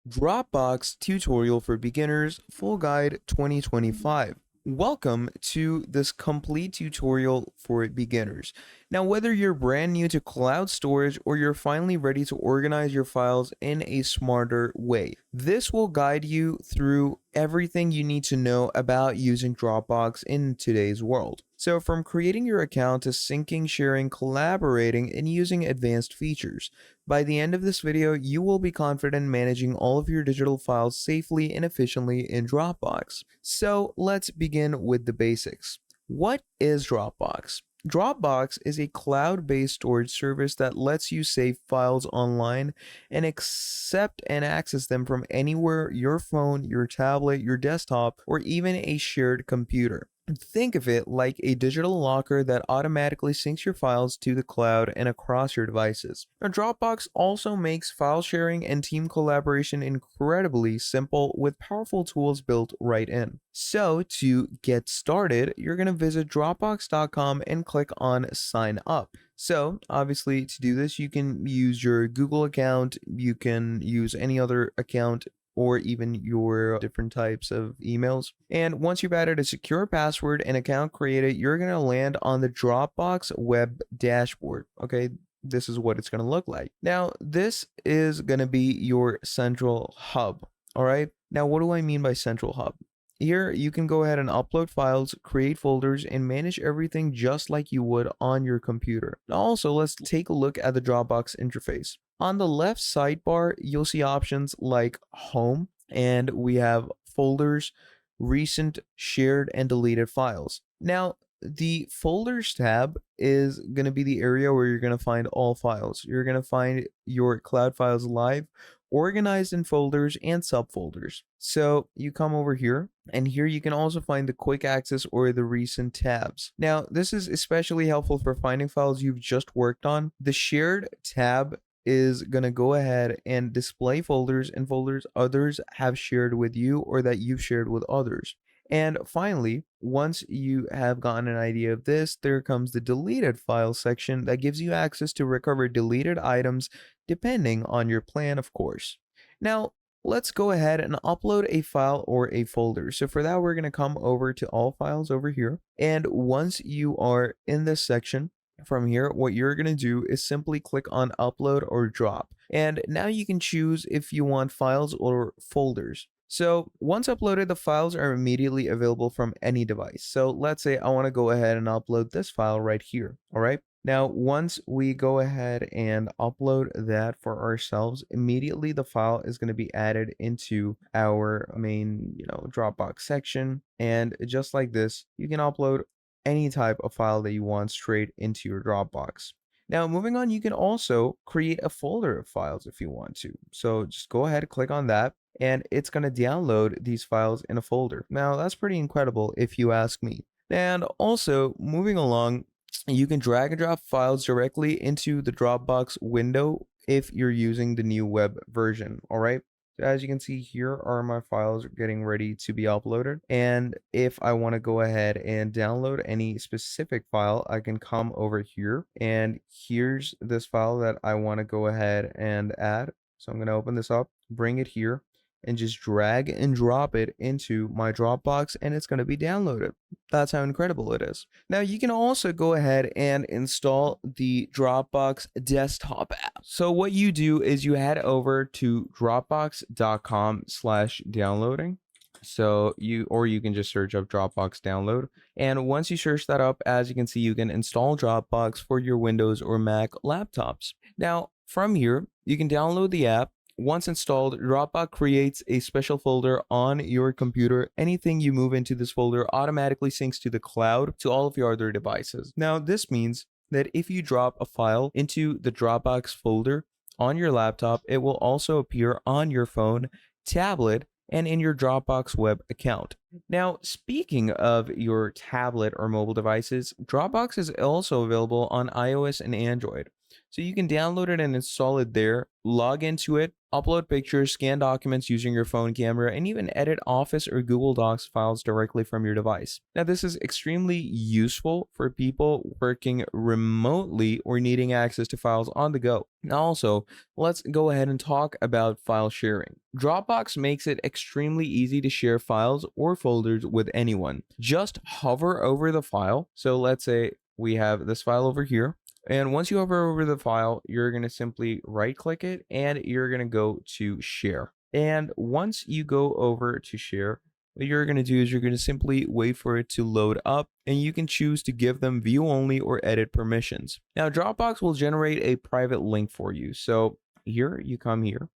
Dropbox Tutorial for Beginners Full Guide 2025. Welcome to this complete tutorial for beginners. Now, whether you're brand new to cloud storage or you're finally ready to organize your files in a smarter way, this will guide you through everything you need to know about using Dropbox in today's world. So, from creating your account to syncing, sharing, collaborating, and using advanced features. By the end of this video, you will be confident managing all of your digital files safely and efficiently in Dropbox. So let's begin with the basics. What is Dropbox? Dropbox is a cloud-based storage service that lets you save files online and accept and access them from anywhere your phone, your tablet, your desktop, or even a shared computer. Think of it like a digital locker that automatically syncs your files to the cloud and across your devices. Now, Dropbox also makes file sharing and team collaboration incredibly simple with powerful tools built right in. So, to get started, you're going to visit Dropbox.com and click on Sign Up. So, obviously, to do this, you can use your Google account, you can use any other account or even your different types of emails. And once you've added a secure password and account created, you're going to land on the Dropbox web dashboard. Okay, this is what it's going to look like. Now, this is going to be your central hub. All right. Now, what do I mean by central hub? Here, you can go ahead and upload files, create folders, and manage everything just like you would on your computer. Now, also, let's take a look at the Dropbox interface. On the left sidebar, you'll see options like Home, and we have folders, recent, shared, and deleted files. Now, the folders tab is going to be the area where you're going to find all files. You're going to find your cloud files live, organized in folders and subfolders. So you come over here, and here you can also find the quick access or the recent tabs. Now, this is especially helpful for finding files you've just worked on. The shared tab is going to go ahead and display folders and folders others have shared with you or that you've shared with others. And finally, once you have gotten an idea of this, there comes the deleted files section that gives you access to recover deleted items depending on your plan, of course. Now, let's go ahead and upload a file or a folder. So for that, we're going to come over to all files over here. And once you are in this section, from here, what you're going to do is simply click on upload or drop. And now you can choose if you want files or folders. So once uploaded, the files are immediately available from any device. So let's say I want to go ahead and upload this file right here. All right. Now, once we go ahead and upload that for ourselves, immediately the file is going to be added into our main, Dropbox section. And just like this, you can upload any type of file that you want straight into your Dropbox. Now, moving on, you can also create a folder of files if you want to. So just go ahead, click on that, and it's going to download these files in a folder. Now, that's pretty incredible if you ask me. And also, moving along, you can drag and drop files directly into the Dropbox window if you're using the new web version. All right. So as you can see, here are my files getting ready to be uploaded. And if I want to go ahead and download any specific file, I can come over here, and here's this file that I want to go ahead and add. So I'm going to open this up, bring it here, and just drag and drop it into my Dropbox, and it's going to be downloaded. That's how incredible it is. Now, you can also go ahead and install the Dropbox desktop app. So what you do is you head over to dropbox.com/downloading. So you can just search up Dropbox download. And once you search that up, as you can see, you can install Dropbox for your Windows or Mac laptops. Now, from here, you can download the app. Once installed, Dropbox creates a special folder on your computer. Anything you move into this folder automatically syncs to the cloud to all of your other devices. Now, this means that if you drop a file into the Dropbox folder on your laptop, it will also appear on your phone, tablet, and in your Dropbox web account. Now, speaking of your tablet or mobile devices, Dropbox is also available on iOS and Android. So you can download it and install it there, log into it, upload pictures, scan documents using your phone camera, and even edit Office or Google Docs files directly from your device. Now, this is extremely useful for people working remotely or needing access to files on the go. Now, also, let's go ahead and talk about file sharing. Dropbox makes it extremely easy to share files or folders with anyone. Just hover over the file. So let's say we have this file over here. And once you hover over the file, you're going to simply right click it and you're going to go to share. And once you go over to share, what you're going to do is you're going to simply wait for it to load up and you can choose to give them view only or edit permissions. Now, Dropbox will generate a private link for you. So here you come here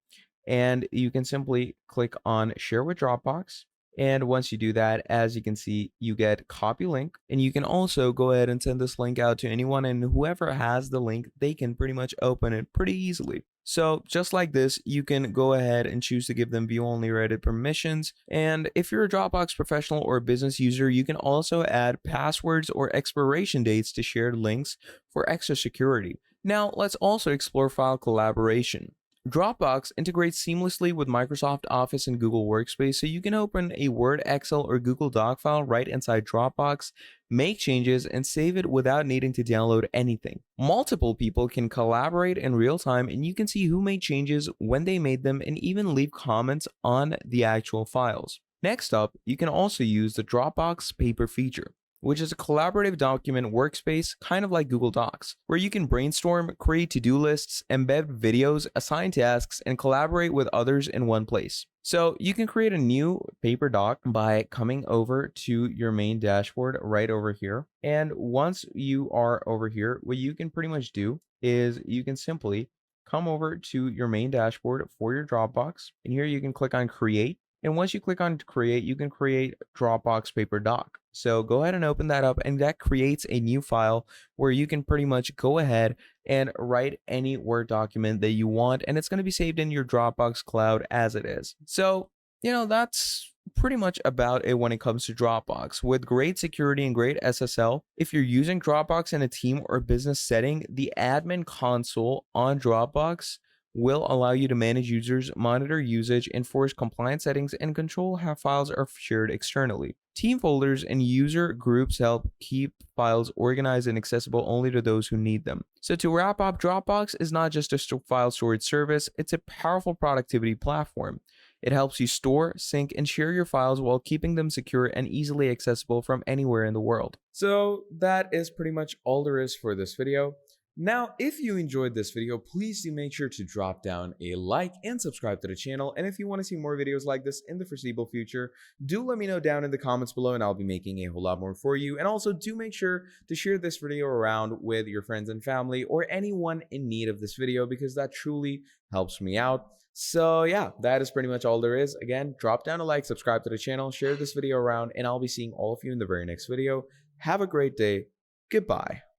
and you can simply click on share with Dropbox. And once you do that, as you can see, you get copy link, and you can also go ahead and send this link out to anyone, and whoever has the link, they can pretty much open it pretty easily. So just like this, you can go ahead and choose to give them view only or edit permissions. And if you're a Dropbox professional or business user, you can also add passwords or expiration dates to shared links for extra security. Now, let's also explore file collaboration. Dropbox integrates seamlessly with Microsoft Office and Google Workspace, so you can open a Word, Excel, or Google Doc file right inside Dropbox, make changes, and save it without needing to download anything. Multiple people can collaborate in real time, and you can see who made changes, when they made them, and even leave comments on the actual files. Next up, you can also use the Dropbox Paper feature, which is a collaborative document workspace kind of like Google Docs, where you can brainstorm, create to-do lists, embed videos, assign tasks, and collaborate with others in one place. So you can create a new paper doc by coming over to your main dashboard right over here. And once you are over here, what you can pretty much do is you can simply come over to your main dashboard for your Dropbox. And here you can click on create. And once you click on create, you can create Dropbox paper doc. So go ahead and open that up, and that creates a new file where you can pretty much go ahead and write any Word document that you want, and it's going to be saved in your Dropbox cloud as it is. So, that's pretty much about it when it comes to Dropbox. With great security and great SSL, if you're using Dropbox in a team or business setting, the admin console on Dropbox will allow you to manage users, monitor usage, enforce compliance settings, and control how files are shared externally. Team folders and user groups help keep files organized and accessible only to those who need them. So to wrap up, Dropbox is not just a file storage service, it's a powerful productivity platform. It helps you store, sync, and share your files while keeping them secure and easily accessible from anywhere in the world. So that is pretty much all there is for this video. Now, if you enjoyed this video, please do make sure to drop down a like and subscribe to the channel. And if you want to see more videos like this in the foreseeable future, do let me know down in the comments below and I'll be making a whole lot more for you. And also do make sure to share this video around with your friends and family or anyone in need of this video, because that truly helps me out. So yeah, that is pretty much all there is. Again, drop down a like, subscribe to the channel, share this video around, and I'll be seeing all of you in the very next video. Have a great day. Goodbye.